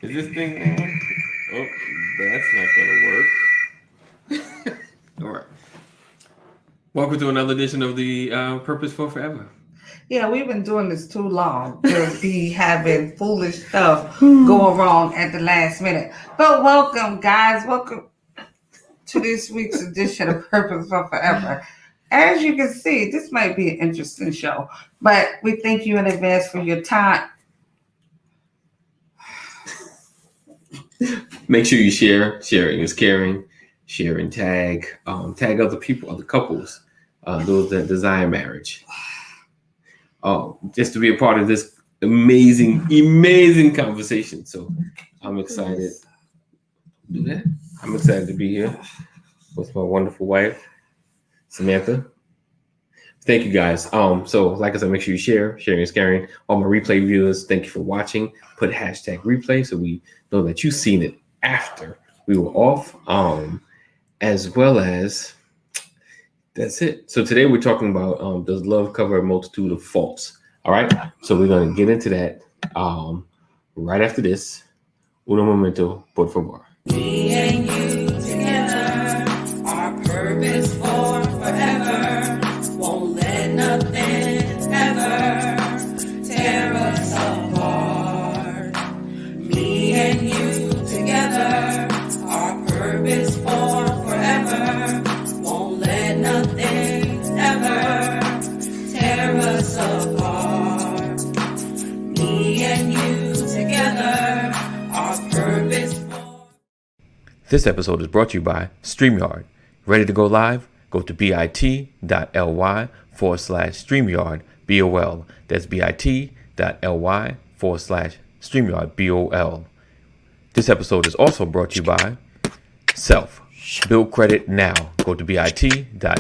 Is this thing on? Oh, that's not gonna work. All right. Welcome to another edition of the Purpose for Forever. Yeah, we've been doing this too long to be having foolish stuff go wrong at the last minute. But welcome, guys. Welcome to this week's edition of Purpose for Forever. As you can see, this might be an interesting show, but we thank you in advance for your time. Make sure you share. Sharing is caring. Share and tag. Tag other people, other couples, those that desire marriage. Just to be a part of this amazing conversation. So I'm excited. Do that. I'm excited to be here with my wonderful wife, Samantha. Thank you guys. So like I said, make sure you share. Sharing is caring. All my replay viewers, thank you for watching. Put hashtag replay so we know that you've seen it after we were off. As well as that's it. So today we're talking about does love cover a multitude of faults? All right. So we're gonna get into that right after this. Uno momento, por favor. Me and you together, our purpose for forever. Won't let nothing ever tear us apart. Me and you together, our purpose for forever. Won't let nothing ever tear us apart. Me and you together, our purpose. This episode is brought to you by StreamYard. Ready to go live? Go to bit.ly/StreamYard BOL. That's bit.ly/StreamYard BOL. This episode is also brought to you by Self. Build credit now. Go to bit.ly/now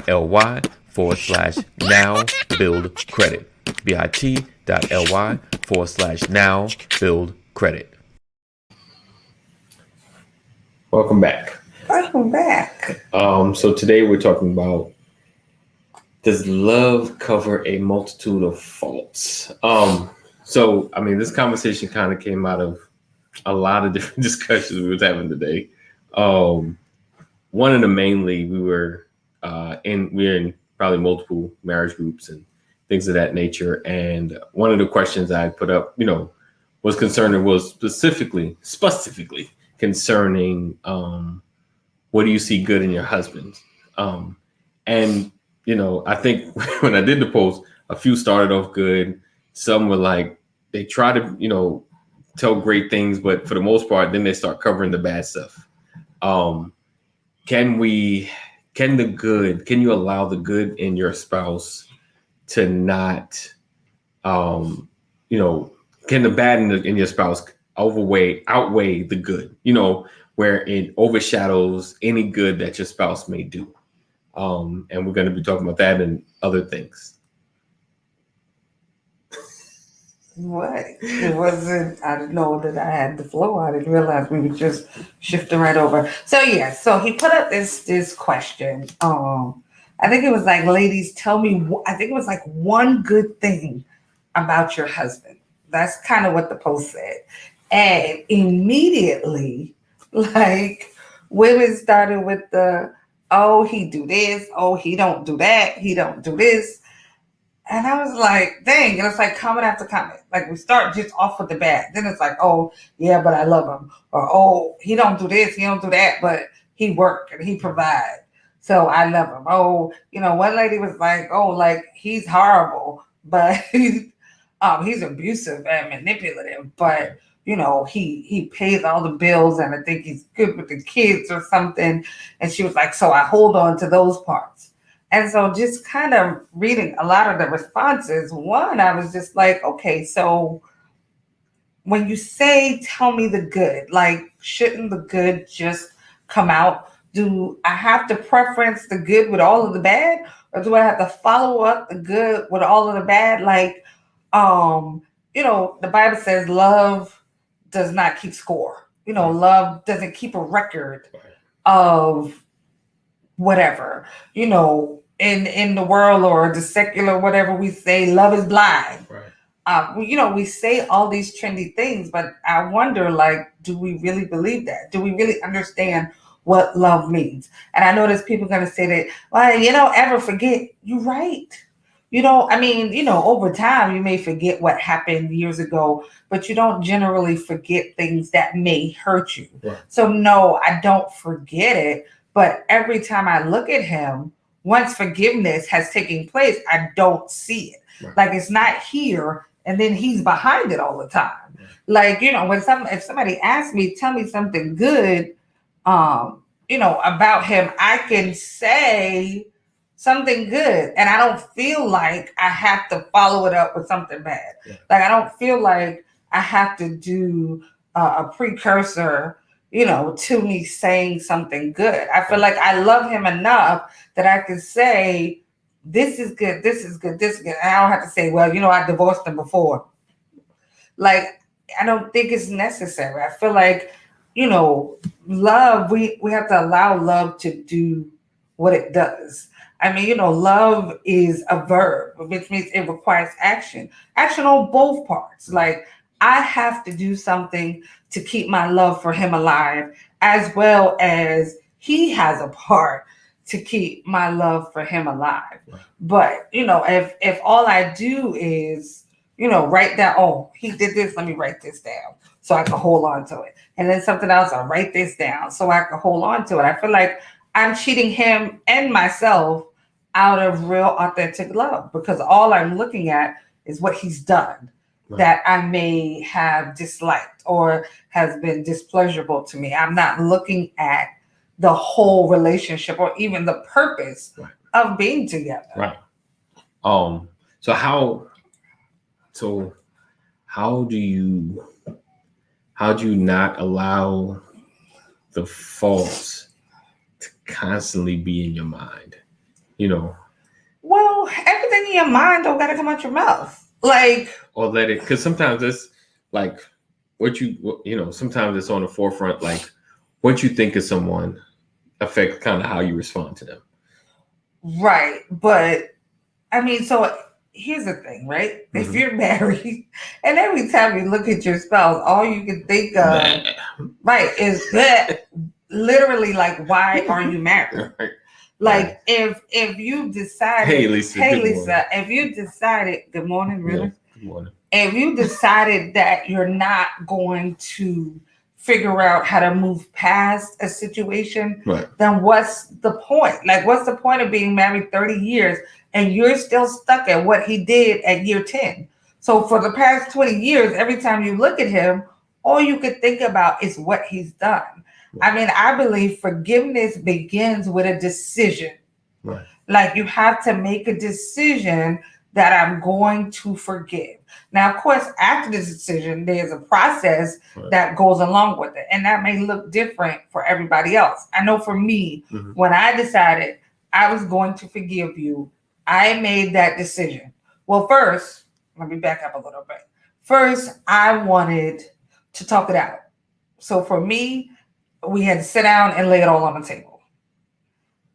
build credit. bit.ly/now build credit. Welcome back. Welcome back. So today we're talking about does love cover a multitude of faults? So I mean, this conversation kind of came out of a lot of different discussions we was having today. One of them mainly we're in probably multiple marriage groups and things of that nature. And one of the questions I put up, was specifically concerning what do you see good in your husband? And I think when I did the post, a few started off good. Some were like they try to tell great things, but for the most part, then they start covering the bad stuff. Can you allow the good in your spouse to not can the bad in your spouse outweigh the good, where it overshadows any good that your spouse may do. And we're going to be talking about that and other things. What? It wasn't, I didn't know that I had the flow. I didn't realize we were just shifting right over. So yeah, so he put up this question. I think it was like, ladies, tell me, I think it was like one good thing about your husband. That's kind of what the post said. And immediately, like, women started with the, oh, he do this, oh, he don't do that, he don't do this. And I was like, dang, and it's like comment after comment. Like we start just off with the bad. Then it's like, oh, yeah, but I love him. Or, oh, he don't do this, he don't do that, but he work and he provide. So I love him. Oh, one lady was like, oh, like he's horrible, but he's abusive and manipulative, but he pays all the bills and I think he's good with the kids or something. And she was like, so I hold on to those parts. And so just kind of reading a lot of the responses, one, I was just like, okay, so when you say, tell me the good, like, shouldn't the good just come out? Do I have to preference the good with all of the bad? Or do I have to follow up the good with all of the bad? Like, the Bible says love does not keep score. Love doesn't keep a record of whatever, in the world or the secular, whatever we say, love is blind. Right. we say all these trendy things, but I wonder, like, do we really believe that? Do we really understand what love means? And I know there's people going to say that, well, ever forget. You're right. Over time, you may forget what happened years ago, but you don't generally forget things that may hurt you. Right. So, no, I don't forget it. But every time I look at him, once forgiveness has taken place, I don't see it. Right. Like, it's not here, and then he's behind it all the time. Right. Like, if somebody asks me, tell me something good, about him, I can say something good, and I don't feel like I have to follow it up with something bad. Yeah. Like, I don't feel like I have to do a precursor, to me saying something good. I feel like I love him enough that I can say, this is good, this is good, this is good. And I don't have to say, well, I divorced him before. Like, I don't think it's necessary. I feel like, love, we have to allow love to do what it does. I mean, love is a verb, which means it requires action. Action on both parts. Like, I have to do something to keep my love for him alive, as well as he has a part to keep my love for him alive. Right. But, if all I do is, write down, oh, he did this, let me write this down so I can hold on to it. And then something else, I'll write this down so I can hold on to it. I feel like I'm cheating him and myself out of real authentic love, because all I'm looking at is what he's done. Right. That I may have disliked or has been displeasurable to me. I'm not looking at the whole relationship or even the purpose right. of being together. Right. So how do you not allow the faults to constantly be in your mind? Well, everything in your mind don't gotta come out your mouth. Like, or let it, because sometimes it's like sometimes it's on the forefront. Like, what you think of someone affects kind of how you respond to them. Right. But I mean, so here's the thing, right? Mm-hmm. If you're married and every time you look at your spouse, all you can think of, right, is that literally, like, why are you married? Right. Like, if you decided, hey Lisa, if you decided, good morning, really? Yeah, good morning. If you decided that you're not going to figure out how to move past a situation, right. Then what's the point? Like, what's the point of being married 30 years and you're still stuck at what he did at year 10? So for the past 20 years, every time you look at him, all you could think about is what he's done. Right. I mean, I believe forgiveness begins with a decision. Right. Like, you have to make a decision that I'm going to forgive. Now, of course, after the decision, there's a process right. that goes along with it. And that may look different for everybody else. I know for me, mm-hmm. when I decided I was going to forgive you, I made that decision. Well, first, let me back up a little bit. First, I wanted to talk it out. So for me, we had to sit down and lay it all on the table.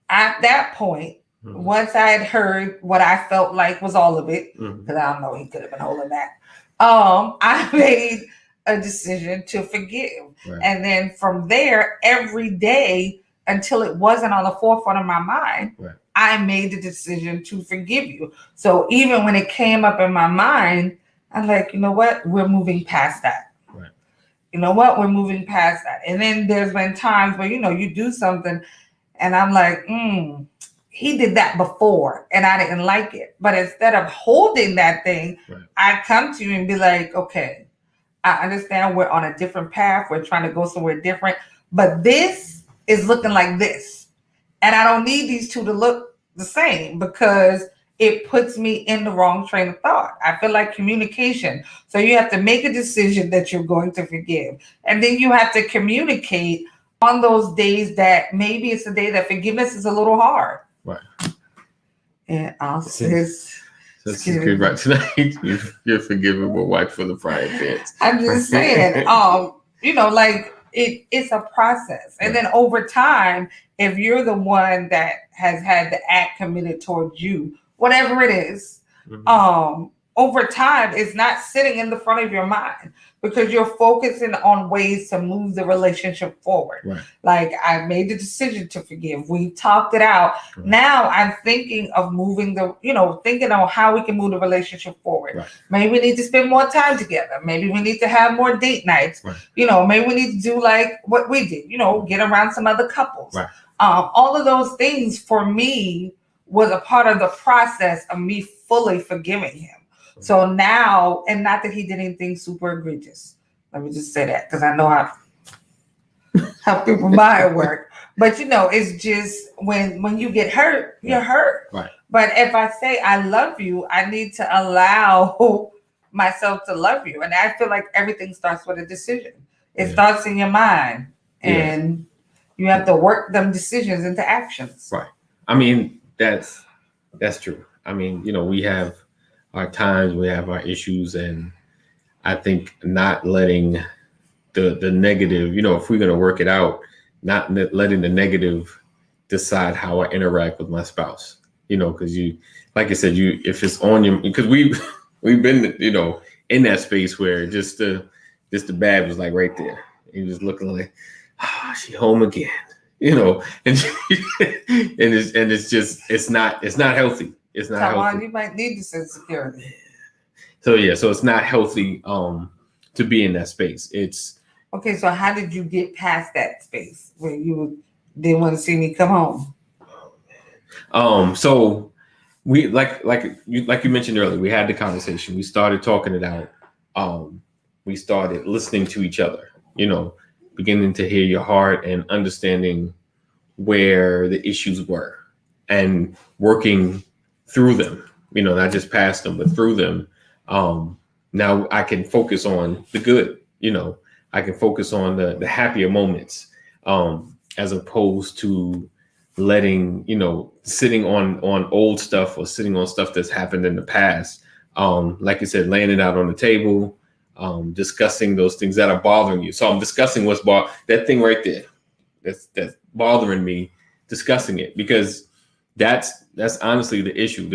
At that point, mm-hmm. once I had heard what I felt like was all of it, because mm-hmm. I don't know, he could have been holding that. I made a decision to forgive. Right. And then from there, every day until it wasn't on the forefront of my mind, right. I made the decision to forgive you. So even when it came up in my mind, I'm like, you know what? We're moving past that. Right. You know what? We're moving past that. And then there's been times where, you do something and I'm like, he did that before and I didn't like it. But instead of holding that thing, right. I come to you and be like, okay, I understand we're on a different path. We're trying to go somewhere different. But this is looking like this. And I don't need these two to look the same because it puts me in the wrong train of thought. I feel like communication. So you have to make a decision that you're going to forgive. And then you have to communicate on those days that maybe it's a day that forgiveness is a little hard. Right. And I'll say, right tonight, you're forgivable wife for the frying pans. I'm just saying, like it's a process. And then over time, if you're the one that has had the act committed towards you, whatever it is, mm-hmm. over time is not sitting in the front of your mind because you're focusing on ways to move the relationship forward. Right. Like, I made the decision to forgive. We talked it out. Right. Now I'm thinking of thinking on how we can move the relationship forward. Right. Maybe we need to spend more time together. Maybe we need to have more date nights. Right. Maybe we need to do like what we did, get around some other couples. Right. All of those things for me was a part of the process of me fully forgiving him. So now, and not that he did anything super egregious. Let me just say that because I know how people mind work. But it's just when you get hurt, you're hurt. Right. But if I say I love you, I need to allow myself to love you. And I feel like everything starts with a decision. It starts in your mind. And you have to work them decisions into actions. Right. I mean, that's true. I mean, we have our times, we have our issues, and I think not letting the negative, if we're going to work it out, not letting the negative decide how I interact with my spouse, because like I said, if it's on you, because we've been, in that space where just the bad was like right there. You just looking like, she home again, and it's not healthy. It's not healthy. You might need this insecurity. So it's not healthy to be in that space. It's okay. So how did you get past that space where you didn't want to see me come home? So we like you mentioned earlier, we had the conversation. We started talking it out. We started listening to each other. Beginning to hear your heart and understanding where the issues were and working through them, not just past them, but through them. Now I can focus on the good, I can focus on the happier moments, as opposed to letting, sitting on old stuff or sitting on stuff that's happened in the past. Like you said, laying it out on the table, discussing those things that are bothering you. So I'm discussing that thing right there that's bothering me, discussing it, because that's honestly the issue.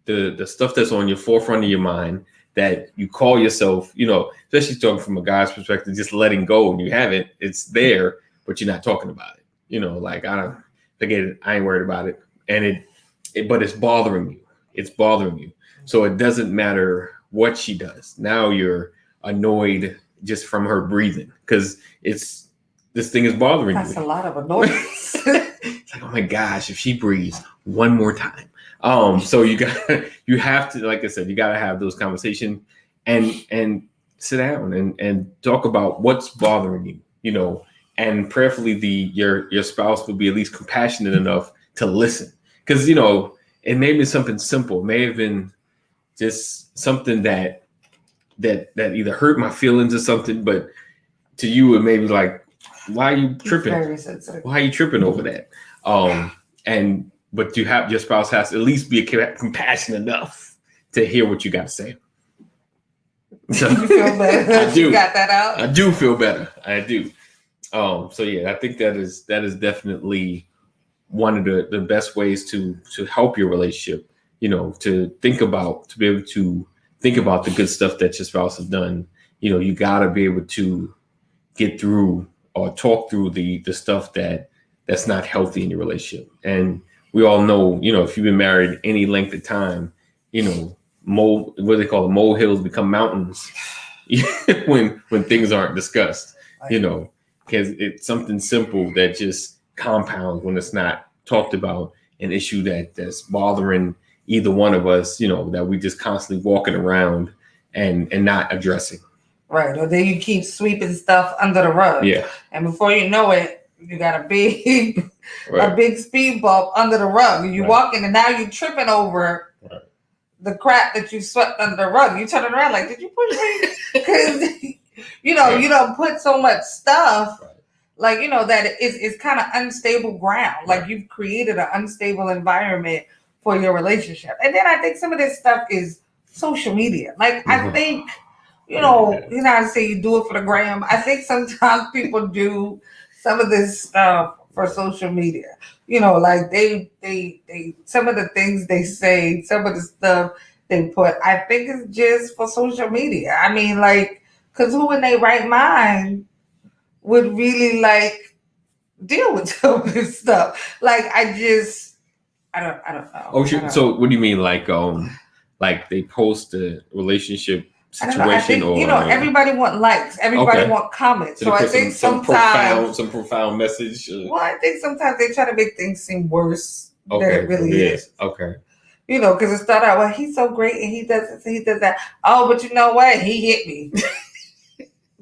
The stuff that's on your forefront of your mind that you call yourself, especially talking from a guy's perspective, just letting go, and you haven't. It's there, but you're not talking about it. Like, I don't forget it. I ain't worried about it, and but it's bothering you. It's bothering you. So it doesn't matter what she does. Now you're annoyed just from her breathing because this thing is bothering you. That's a lot of annoyance. It's like, oh my gosh, if she breathes one more time. So you have to, like I said, you got to have those conversations and sit down and talk about what's bothering you, and prayerfully your spouse will be at least compassionate enough to listen. Because, it may be something simple. It may have been just something that either hurt my feelings or something, but to you, it may be like, why are you tripping? Why are you tripping over that? But your spouse has to at least be compassionate enough to hear what you got to say. So, you feel better? I do. You got that out? I do feel better. I do. So yeah, I think that is definitely one of the best ways to help your relationship. To be able to think about the good stuff that your spouse has done. You got to be able to get through or talk through the stuff that's not healthy in your relationship. And we all know, if you've been married any length of time, what they call molehills become mountains when things aren't discussed, because it's something simple that just compounds when it's not talked about, an issue that's bothering either one of us, that we just constantly walking around and not addressing. Right. Or then you keep sweeping stuff under the rug. Yeah. And before you know it, you got a big speed bump under the rug. You walk in and now you're tripping over the crap that you swept under the rug. You turn around like, did you push me? Because, you don't put so much stuff, like, that it's kind of unstable ground. Like, you've created an unstable environment for your relationship. And then I think some of this stuff is social media. Like, I think, I say you do it for the gram. I think sometimes people do some of this stuff for social media. Like they some of the things they say, some of the stuff they put. I think it's just for social media. I mean, like, because who in their right mind would really like deal with some of this stuff? Like, I don't know. Oh, I don't so what do you mean, like they post a relationship I don't know. I situation, think or everybody want likes, everybody Okay. want comments. so So they I put think some sometimes, profound message? well, I think sometimes they try to make things seem worse than Okay, it really is. Okay, You know, because it started out, well, he's so great and he does this, he does that. Oh, but you know what? He hit me.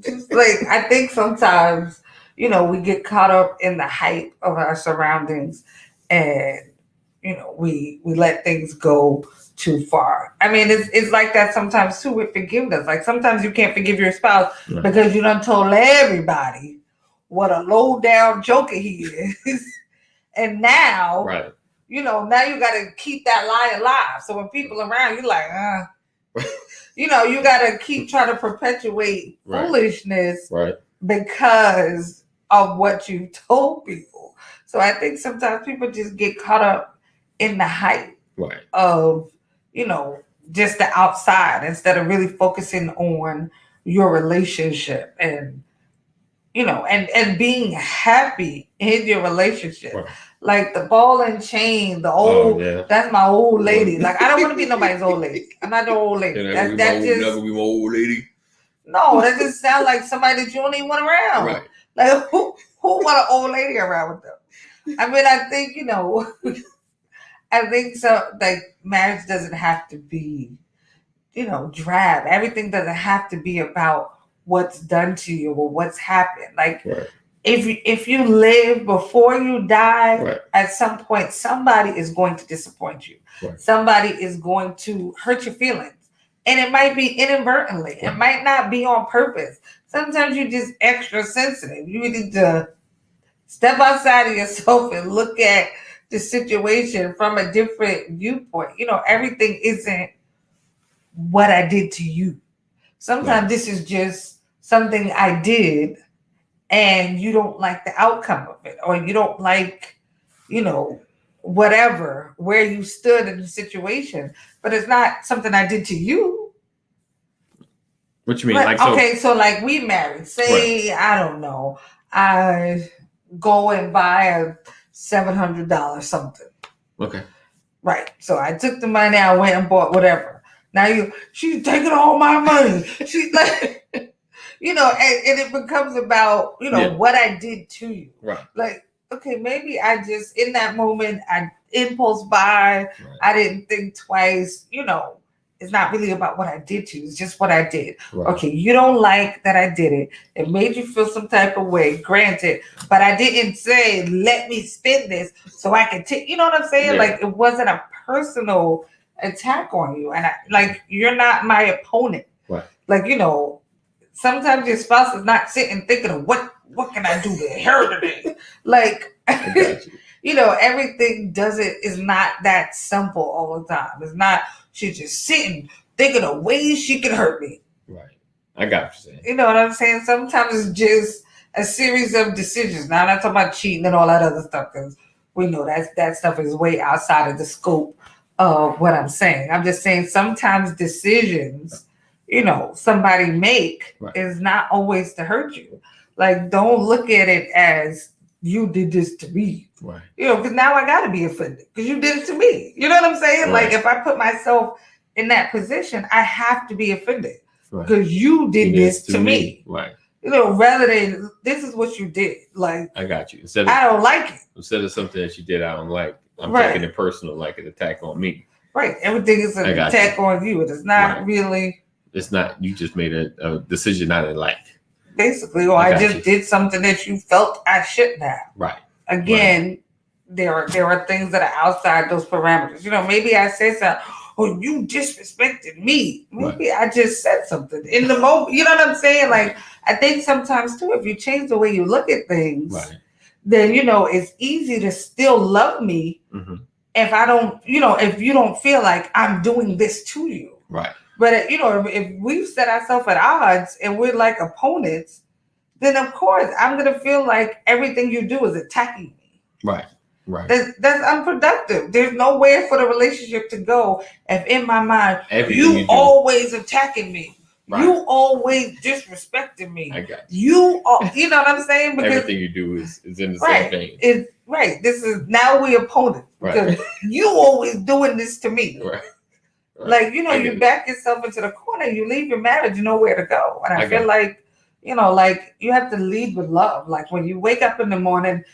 Just like I think sometimes, we get caught up in the hype of our surroundings, and we let things go too far. I mean, it's like that sometimes too with forgiveness. Like sometimes you can't forgive your spouse Right. because you done told everybody what a low down joker he is, and now right. now you got to keep that lie alive. So when people around, you like, you got to keep trying to perpetuate Right. foolishness Right. because of what you told people. So I think sometimes people just get caught up in the hype Right. of, just the outside instead of really focusing on your relationship and, and being happy in your relationship. Right. Like the ball and chain, the old, that's my old lady. Like I don't want to be nobody's old lady. I'm not the old lady. Never be my old lady. No, that just sounds like somebody that you don't even want around. Right. Like who want an old lady around with them? I mean, I think, I think so. Like marriage doesn't have to be, drab. Everything doesn't have to be about what's done to you or what's happened. Like if you live before you die, at some point somebody is going to disappoint you. Somebody is going to hurt your feelings. And it might be inadvertently. It might not be on purpose. Sometimes you're just extra sensitive. You need to step outside of yourself and look at the situation from a different viewpoint. Everything isn't what I did to you. Sometimes this is just something I did and you don't like the outcome of it, or you don't like, whatever, where you stood in the situation, but it's not something I did to you. What you mean? But, so like we married, say, I don't know, I go and buy a $700 something. Okay. Right. So I took the money, I went and bought whatever. Now she's taking all my money. She's like, and it becomes about, what I did to you. Right. Like, okay, maybe I just, in that moment, I impulse buy. Right. I didn't think twice, it's not really about what I did to you. It's just what I did. Right. Okay, you don't like that I did it. It made you feel some type of way, granted. But I didn't say, let me spend this so I can take, you know what I'm saying? Yeah. Like, it wasn't a personal attack on you. And you're not my opponent. Right. Like, sometimes your spouse is not sitting thinking of what can I do to her today? Like, everything is not that simple all the time. It's not, she's just sitting thinking of ways she can hurt me. Right. I got what you're saying. You know what I'm saying? Sometimes it's just a series of decisions. Now, I'm not talking about cheating and all that other stuff, because we know that stuff is way outside of the scope of what I'm saying. I'm just saying sometimes decisions, somebody make is not always to hurt you. Like, don't look at it as you did this to me. Right. Because now I got to be offended because you did it to me. You know what I'm saying? Right. Like, if I put myself in that position, I have to be offended because you did this to me. Right. Rather than this is what you did. Like, I got you. I don't like it. Instead of something that you did I don't like, I'm taking it personal, like an attack on me. Right. Everything is an attack on you. It is not really. It's not. You just made a decision I didn't like. Basically, or I just did something that you felt I shouldn't have. Right. Again, there are things that are outside those parameters. Maybe I said something. Oh, you disrespected me. Maybe I just said something in the moment. You know what I'm saying? Like, I think sometimes too, if you change the way you look at things, then it's easy to still love me. Mm-hmm. If I don't, if you don't feel like I'm doing this to you. Right. But, if we've set ourselves at odds and we're like opponents, then of course I'm going to feel like everything you do is attacking me. Right. Right. That's unproductive. There's nowhere for the relationship to go if in my mind Everything you always attacking me. Right. You always disrespecting me. I got you. You know what I'm saying? Because everything you do is in the right, same vein. it's right. This is now we opponents because Right. you always doing this to me. Right. Like, I you get it. back yourself into the corner, you leave your marriage, you know where to go. And I get feel it. like, like you have to lead with love. Like when you wake up in the morning,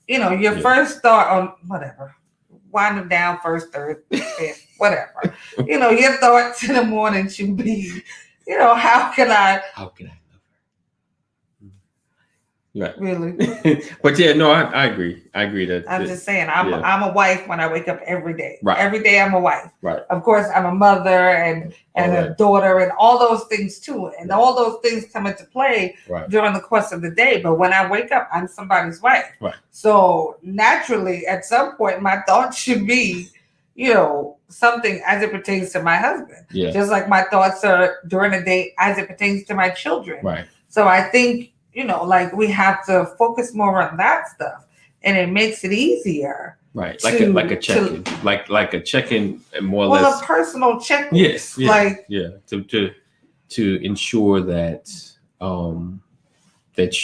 your Yeah. first thought on whatever, wind them down first, third, fifth, whatever. Your thoughts in the morning should be, how can I love her? Right. really? But yeah, no, I agree. I agree that I'm just saying, I'm a wife when I wake up every day. Right. Every day I'm a wife. Right. Of course, I'm a mother and a daughter and all those things too. And all those things come into play during the course of the day. But when I wake up, I'm somebody's wife. Right. So naturally, at some point, my thoughts should be, something as it pertains to my husband. Yeah. Just like my thoughts are during the day as it pertains to my children. Right. So I think, like we have to focus more on that stuff, and it makes it easier. Right, like a check-in, like a check-in, more or less. A personal check-in. Yes, yeah, like to ensure that that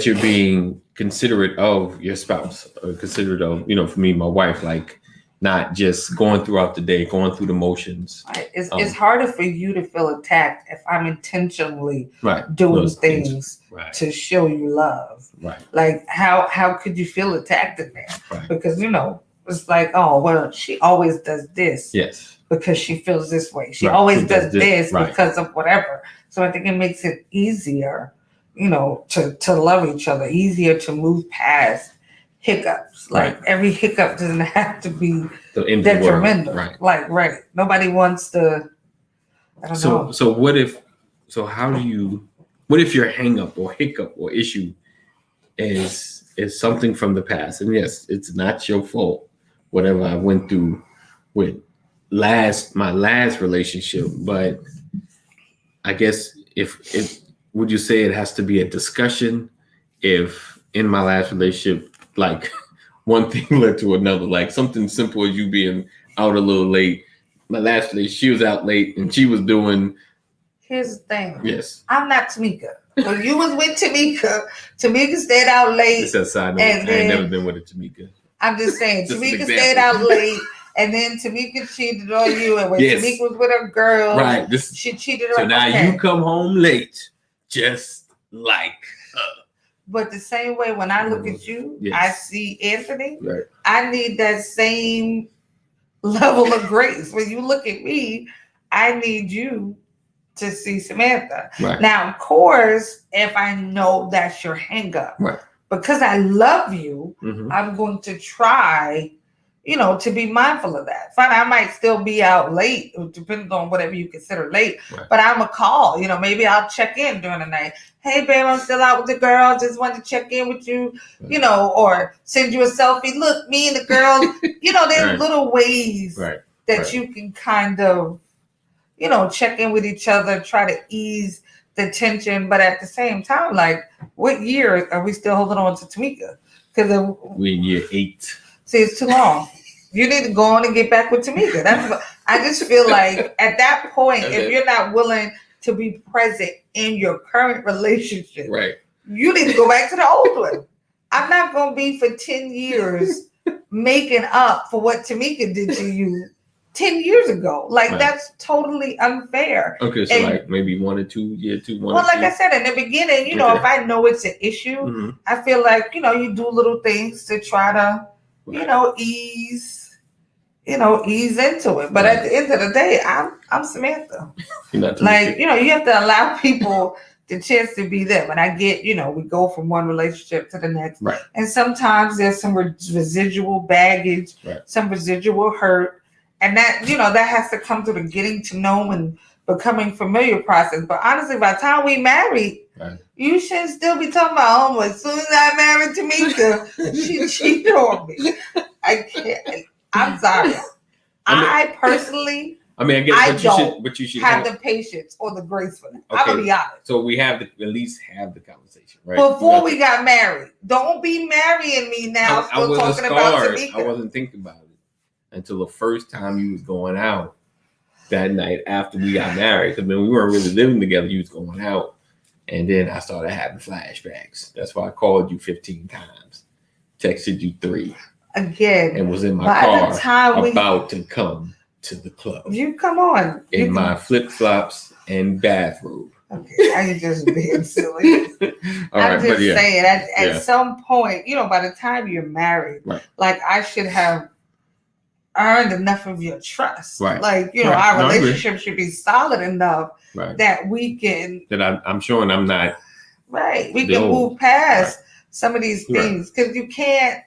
you're being considerate of your spouse, or considerate of for me, my wife, like not just going throughout the day, going through the motions. It's harder for you to feel attacked if I'm intentionally doing things to show you love. Right. Like how could you feel attacked in there? Right. Because it's like, oh well, she always does this. Yes. Because she feels this way. She always does this because of whatever. So I think it makes it easier, to love each other, easier to move past hiccups. Like every hiccup doesn't have to be detrimental. Right. Nobody wants to. I don't know. So what if your hang up or hiccup or issue is something from the past? And yes, it's not your fault, whatever I went through with my last relationship, but I guess if would you say it has to be a discussion if in my last relationship, like one thing led to another, like something simple as you being out a little late. My last relationship, she was out late and she was doing. Here's the thing. Yes. I'm not Tamika. When you was with Tamika stayed out late. It's a side note. I ain't never been with a Tamika. I'm just saying, Tamika stayed out late. And then Tamika cheated on you, and when Tamika was with her girl, she cheated on. So now you come home late, just like her. But the same way, when I look at you, I see Anthony. Right. I need that same level of grace. When you look at me, I need you to see Samantha. Right. Now, of course, if I know that's your hang up, because I love you, I'm going to try. To be mindful of that. Fine, I might still be out late, depending on whatever you consider late. But I'm a call. Maybe I'll check in during the night. Hey, babe, I'm still out with the girl. Just wanted to check in with you. Or send you a selfie. Look, me and the girl. There's little ways that you can kind of, check in with each other, try to ease the tension. But at the same time, like, what year are we still holding on to Tamika? Because we're in year 8. See, it's too long. You need to go on and get back with Tamika. I just feel like at that point, if you're not willing to be present in your current relationship, you need to go back to the old one. I'm not going to be for 10 years making up for what Tamika did to you 10 years ago. Like, that's totally unfair. Okay, so like maybe 1 or 2, year 2, 1 Well, like 2. I said, in the beginning, if I know it's an issue, I feel like, you do little things to try to, ease into it. But at the end of the day, I'm Samantha. Like, you have to allow people the chance to be them. And I get, we go from one relationship to the next. Right. And sometimes there's some residual baggage, some residual hurt. And that, that has to come through the getting to know and becoming familiar process. But honestly, by the time we married, you should still be talking about, oh, as soon as I married Tamika, she cheated on me. I can't. I'm sorry. I personally I mean, I guess, I but you should have the patience or the grace for that. I'm Okay. gonna be honest. So we have to at least have the conversation, right? Before we got married. Don't be marrying me now. I Still wasn't talking about scarred. Tamika. I wasn't thinking about it until the first time you was going out that night after we got married. Because when we weren't really living together, you was going out. And then I started having flashbacks. That's why I called you 15 times, texted you 3. Again. And was in my by car the time about to come to the club. You come on. In my flip-flops and bathrobe. Okay, I ain't just being silly. I'm just saying, at some point, by the time you're married, like I should have earned enough of your trust. Right. Like, our relationship should be solid enough that we can. That I'm showing I'm not. Right. We can move past some of these things because you can't,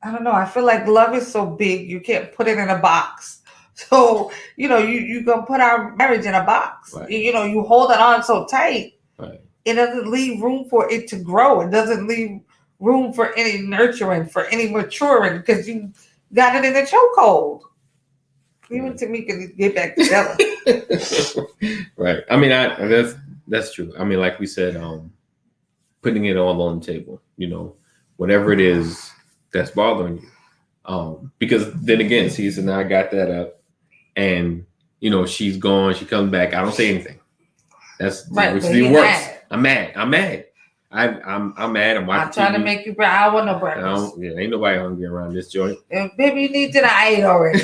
I don't know. I feel like love is so big, you can't put it in a box. So, you gonna put our marriage in a box. Right. You hold it on so tight. Right. It doesn't leave room for it to grow. It doesn't leave room for any nurturing, for any maturing, because you got it in the chokehold. You and Tamika need to get back together. Right. I mean, that's true. I mean, like we said, putting it all on the table, whatever it is that's bothering you. Because then again, see, so now I got that up and, she's gone, she comes back. I don't say anything. That's right, which even worse. I'm mad. I'm mad. I'm mad. I'm watching. I'm trying TV. to make you proud. I want no breakfast. Ain't nobody hungry around this joint. Baby, you need to I ate already.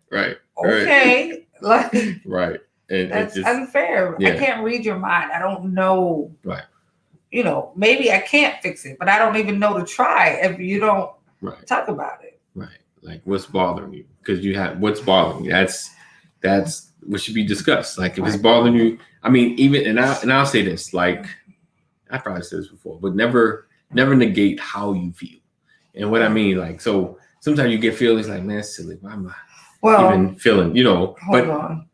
Right. Okay. Like right. And that's unfair. Yeah. I can't read your mind. I don't know. Right. Maybe I can't fix it, but I don't even know to try if you don't talk about it. Right. Like what's bothering you? Because what's bothering you. That's what should be discussed. Like if it's bothering you, I mean, even and I'll say this, like I probably said this before, but never negate how you feel. And what I mean, like, so sometimes you get feelings like, man, it's silly. Why am I even feeling, Hold on.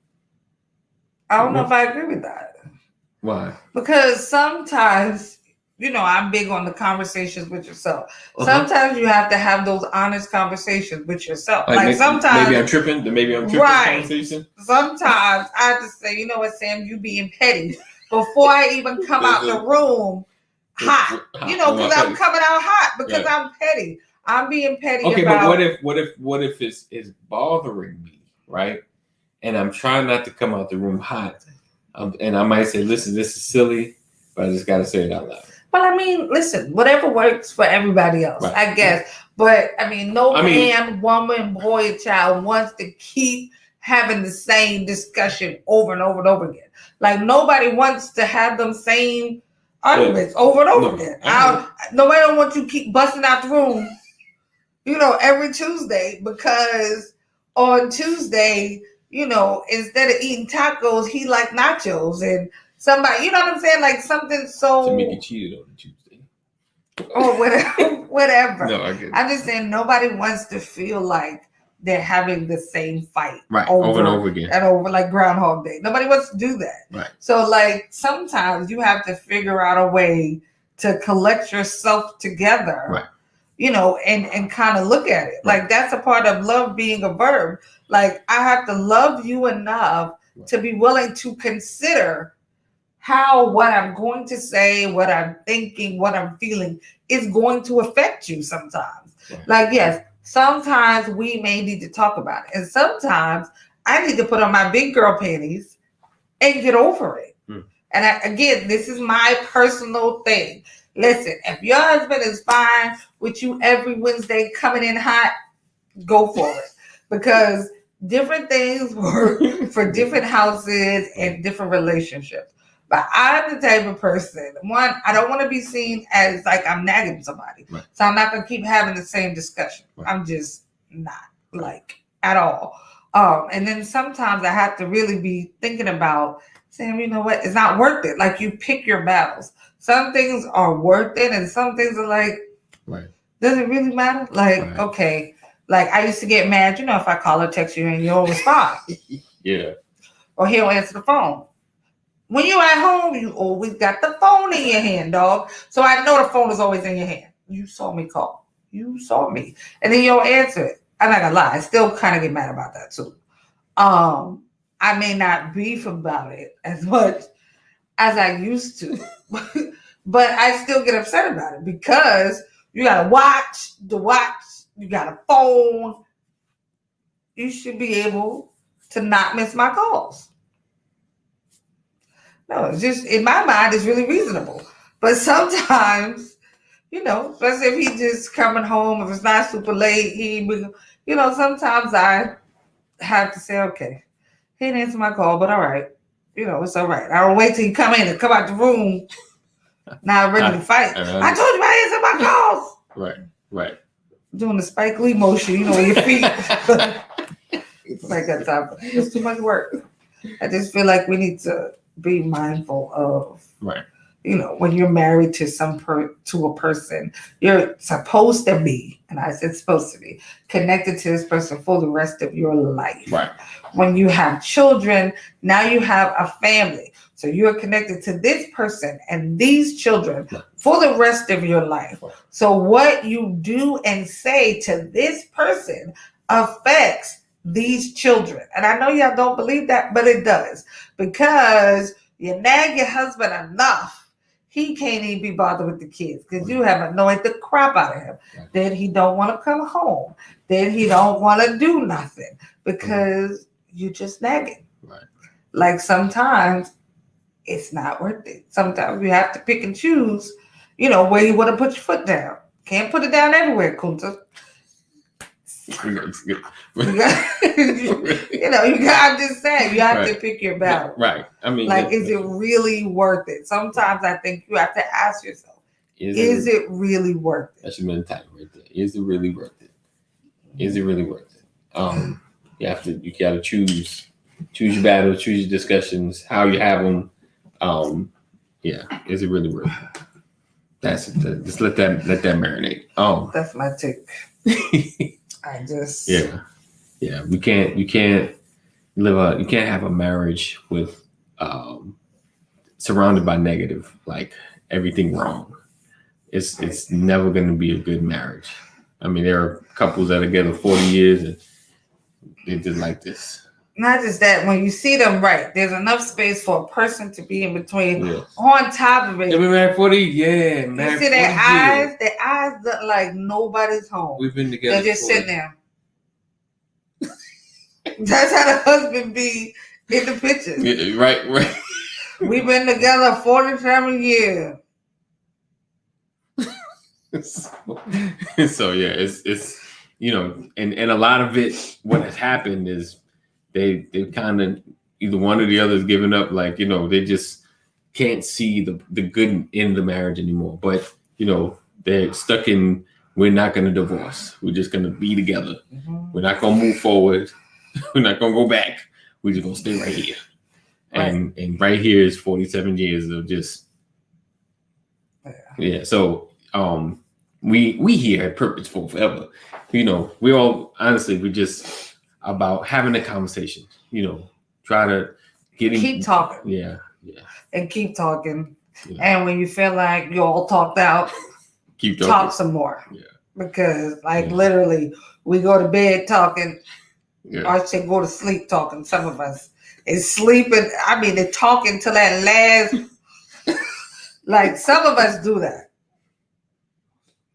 I don't know if I agree with that. Why? Because sometimes, I'm big on the conversations with yourself. Sometimes you have to have those honest conversations with yourself. Like sometimes maybe I'm tripping. Conversation. Sometimes I have to say, you know what, Sam, you being petty before I even come out the room hot. Because I'm coming out hot because I'm petty. I'm being petty. Okay, but what if it's bothering me, right? And I'm trying not to come out the room hot, and I might say, "Listen, this is silly," but I just got to say it out loud. Well, I mean, listen, whatever works for everybody else, I guess. But I mean, man, woman, boy, child wants to keep having the same discussion over and over and over again. Like nobody wants to have them same arguments over and over again. Nobody don't want you to keep busting out the room, every Tuesday because on Tuesday, instead of eating tacos, he like nachos and somebody, you know what I'm saying? Like something so. Tamika cheated on Tuesday. Or whatever. No, I get it. I'm just saying nobody wants to feel like they're having the same fight. Right. Over and over again. And over like Groundhog Day. Nobody wants to do that. Right. So like sometimes you have to figure out a way to collect yourself together. Right. And kind of look at it. Like that's a part of love being a verb. Like I have to love you enough to be willing to consider how what I'm going to say, what I'm thinking, what I'm feeling is going to affect you sometimes. Right. Like, yes, sometimes we may need to talk about it. And sometimes I need to put on my big girl panties and get over it. And again, this is my personal thing. Listen, if your husband is fine with you every Wednesday coming in hot, go for it. Because different things work for different houses and different relationships. But I'm the type of person, one, I don't want to be seen as like I'm nagging somebody. Right. So I'm not going to keep having the same discussion. Right. I'm just not like at all. And then sometimes I have to really be thinking about saying, you know what, it's not worth it. Like you pick your battles. Some things are worth it and some things are like, does it really matter? Like, okay. Like I used to get mad, if I call or text you and you don't respond. Yeah. Or he don't answer the phone. When you're at home, you always got the phone in your hand, dog. So I know the phone is always in your hand. You saw me call. You saw me. And then you don't answer it. I'm not gonna lie, I still kind of get mad about that too. I may not beef about it as much as I used to, but I still get upset about it because you gotta watch the watch, you got a phone. You should be able to not miss my calls. No, it's just in my mind, it's really reasonable. But sometimes, especially if he's just coming home, if it's not super late, sometimes I have to say, okay, he didn't answer my call, but all right. It's all right. I don't wait till you come in and come out the room. Now I'm ready to fight. I told you I answered my calls. Right. Doing the Spike Lee motion, with your feet. It's like that time. It's too much work. I just feel like we need to be mindful of, when you're married to to a person, you're supposed to be, and I said supposed to be, connected to this person for the rest of your life. Right. When you have children, now you have a family. So you are connected to this person and these children for the rest of your life. So what you do and say to this person affects these children. And I know y'all don't believe that, but it does. Because you nag your husband enough, he can't even be bothered with the kids because you have annoyed the crap out of him. Then he don't want to come home. Then he don't want to do nothing because you just nagging. Right. Like sometimes it's not worth it. Sometimes you have to pick and choose, where you want to put your foot down. Can't put it down everywhere, Kunta. I'm just saying, you have to pick your battle. Right. I mean, is it really worth it? Sometimes I think you have to ask yourself, is it really worth it? That's your mentality right there. Is it really worth it? Is it really worth it? You gotta choose your battle, choose your discussions, how you have them. Is it really worth it? That's it. Just let that marinate. That's my take. I just you can't have a marriage with surrounded by negative, like everything wrong. It's never going to be a good marriage. I mean, there are couples that are together 40 years and they just like this. Not just that, when you see them there's enough space for a person to be in between. On top of it, they've been married 40. You see their eyes. Their eyes look like nobody's home. We've been together. They're just sitting there. That's how the husband be in the pictures. Yeah, right. We've been together 47 years. So it's and a lot of it, what has happened is they kind of either one or the other is giving up, they just can't see the good in the marriage anymore. But they're stuck in, we're not going to divorce. We're just going to be together. Mm-hmm. We're not going to move forward. We're not going to go back. We're just going to stay right here. And right here is 47 years of just So we here at Purposeful Forever, we all honestly, we're just about having a conversation, try to keep talking. And keep talking. Yeah. And when you feel like you're all talked out, keep talking. Talk some more. Yeah. Because literally we go to bed talking, or I should go to sleep talking. Some of us is sleeping. I mean, they're talking till that last. Some of us do that.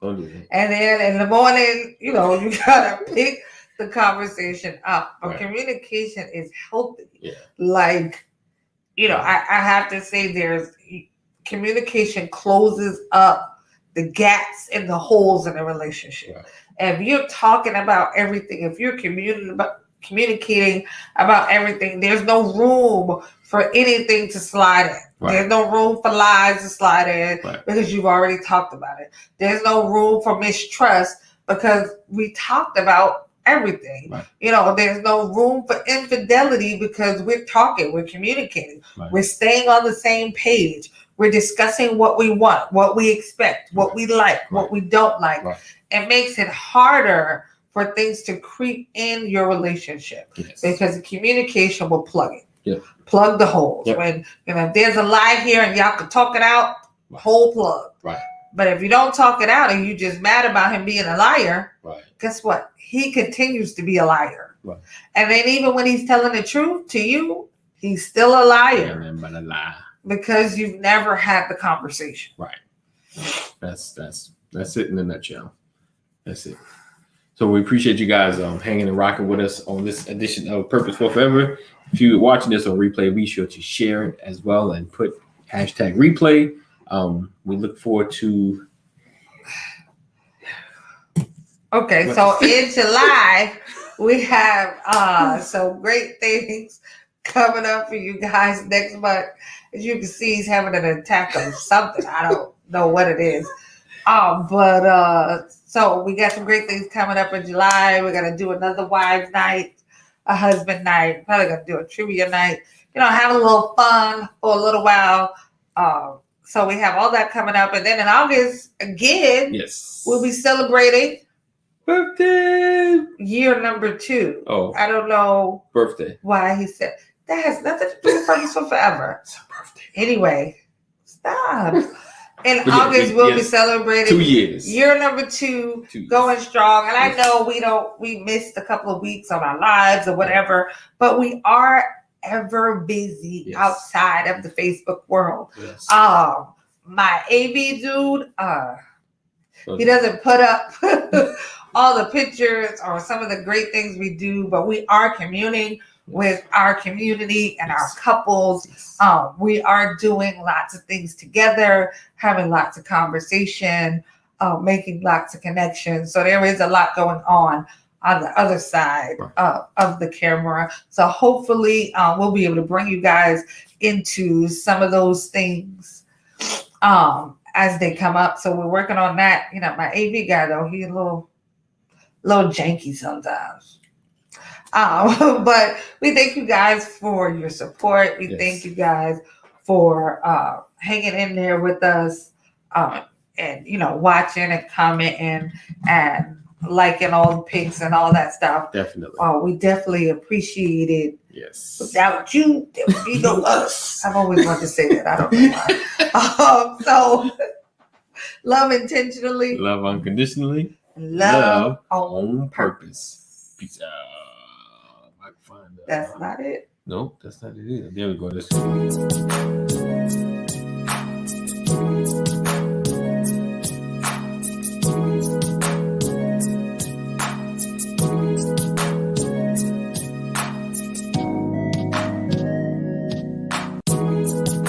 And then in the morning, you gotta pick the conversation up. But communication is healthy. Yeah. I have to say communication closes up the gaps and the holes in a relationship. Right. If you're talking about everything, if you're communicating about everything, there's no room for anything to slide in. Right. There's no room for lies to slide in because you've already talked about it. There's no room for mistrust because we talked about everything. Right. There's no room for infidelity because we're talking, we're communicating, we're staying on the same page. We're discussing what we want, what we expect, what we like, what we don't like. Right. It makes it harder for things to creep in your relationship because the communication will plug it. Yep. Plug the holes. Yep. When if there's a lie here and y'all can talk it out, whole plug. Right. But if you don't talk it out and you just mad about him being a liar, Right. guess what? He continues to be a liar. Right. And then even when he's telling the truth to you, he's still a liar. Yeah, but a lie. Because you've never had the conversation. Right. That's it in a nutshell. That's it. So we appreciate you guys hanging and rocking with us on this edition of Purposeful Forever. If you're watching this on replay, be sure to share it as well and put #replay. We look forward to. Okay, so in July we have some great things coming up for you guys next month. As you can see, he's having an attack of something. I don't know what it is. So we got some great things coming up in July. We're gonna do another wives' night, a husband night. Probably gonna do a trivia night. Have a little fun for a little while. So we have all that coming up, and then in August again, Yes, we'll be celebrating birthday year number 2. Oh, I don't know birthday. why he said that has nothing to do with Purposeful Forever. It's a birthday. Anyway, stop. In But August, we'll be yes, celebrating 2 years. year number 2, 2 years. going strong. And I know we missed a couple of weeks on our lives or whatever, but we are ever busy Yes. outside of the Facebook world. Yes. My AV dude, he doesn't put up all the pictures or some of the great things we do, but we are communing with our community and our couples. We are doing lots of things together, having lots of conversation, making lots of connections. So there is a lot going on the other side of the camera. So hopefully we'll be able to bring you guys into some of those things as they come up. So we're working on that. My AV guy though, he's a little janky sometimes. But we thank you guys for your support. We thank you guys for hanging in there with us, and watching and commenting and liking all the pics and all that stuff. Definitely. We definitely appreciate it. Yes. Without you, there would be no us. I've always wanted to say that. I don't know why. So love intentionally. Love unconditionally. Love on purpose. Peace out. I can find that. That's not it. No, that's not it either. There we go.